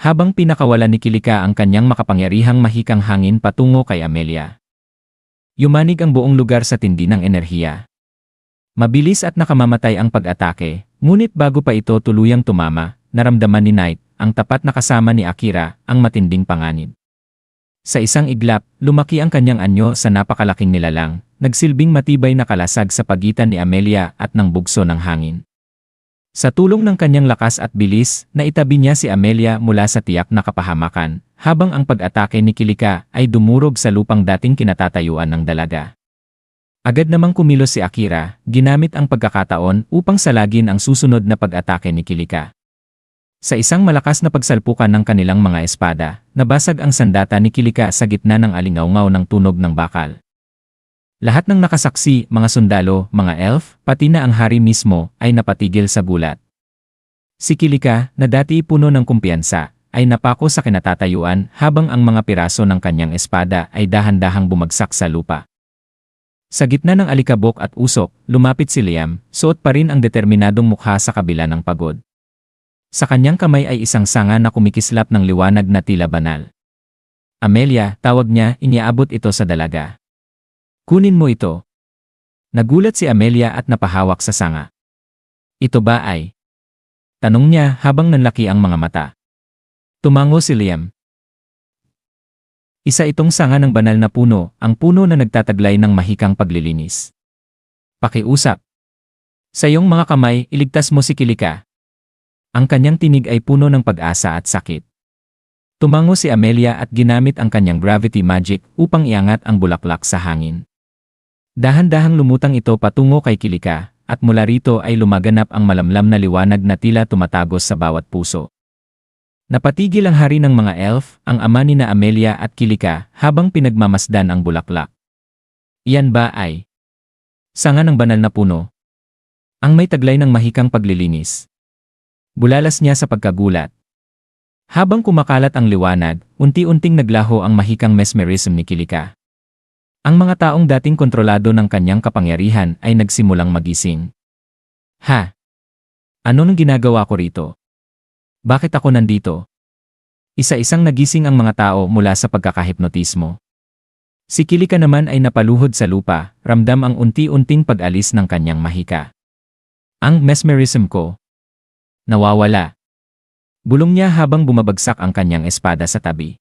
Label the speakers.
Speaker 1: habang pinakawalan ni Kilika ang kanyang makapangyarihang mahikang hangin patungo kay Amelia. Yumanig ang buong lugar sa tindi ng enerhiya. Mabilis at nakamamatay ang pag-atake, ngunit bago pa ito tuluyang tumama, naramdaman ni Knight, ang tapat na kasama ni Akira, ang matinding panganib. Sa isang iglap, lumaki ang kanyang anyo sa napakalaking nilalang, nagsilbing matibay na kalasag sa pagitan ni Amelia at ng bugso ng hangin. Sa tulong ng kanyang lakas at bilis, naitabi niya si Amelia mula sa tiyak na kapahamakan, habang ang pag-atake ni Kilika ay dumurog sa lupang dating kinatatayuan ng dalaga. Agad namang kumilos si Akira, ginamit ang pagkakataon upang salagin ang susunod na pag-atake ni Kilika. Sa isang malakas na pagsalpukan ng kanilang mga espada, nabasag ang sandata ni Kilika sa gitna ng alingaungaw ng tunog ng bakal. Lahat ng nakasaksi, mga sundalo, mga elf, pati na ang hari mismo, ay napatigil sa gulat. Si Kilika, na dati puno ng kumpiyansa, ay napako sa kinatatayuan habang ang mga piraso ng kanyang espada ay dahan-dahang bumagsak sa lupa. Sa gitna ng alikabok at usok, lumapit si Liam, suot pa rin ang determinadong mukha sa kabila ng pagod. Sa kanyang kamay ay isang sanga na kumikislap ng liwanag na tila banal. Amelia, tawag niya, iniabot ito sa dalaga. Kunin mo ito. Nagulat si Amelia at napahawak sa sanga. Ito ba ay? Tanong niya habang nanlaki ang mga mata. Tumango si Liam. Isa itong sanga ng banal na puno, ang puno na nagtataglay ng mahikang paglilinis. Pakiusap. Sa iyong mga kamay, iligtas mo si Kilika. Ang kanyang tinig ay puno ng pag-asa at sakit. Tumango si Amelia at ginamit ang kanyang gravity magic upang iangat ang bulaklak sa hangin. Dahan-dahang lumutang ito patungo kay Kilika, at mula rito ay lumaganap ang malamlam na liwanag na tila tumatagos sa bawat puso. Napatigil ang hari ng mga elf, ang ama ni na Amelia at Kilika, habang pinagmamasdan ang bulaklak. Iyan ba ay sanga ng banal na puno? Ang may taglay ng mahikang paglilinis. Bulalas niya sa pagkagulat. Habang kumakalat ang liwanag, unti-unting naglaho ang mahikang mesmerism ni Kilika. Ang mga taong dating kontrolado ng kanyang kapangyarihan ay nagsimulang magising. Ha? Ano nang ginagawa ko rito? Bakit ako nandito? Isa-isang nagising ang mga tao mula sa pagkakahipnotismo. Si Kilika naman ay napaluhod sa lupa, ramdam ang unti-unting pag-alis ng kanyang mahika. Ang mesmerism ko nawawala. Bulong niya habang bumabagsak ang kanyang espada sa tabi.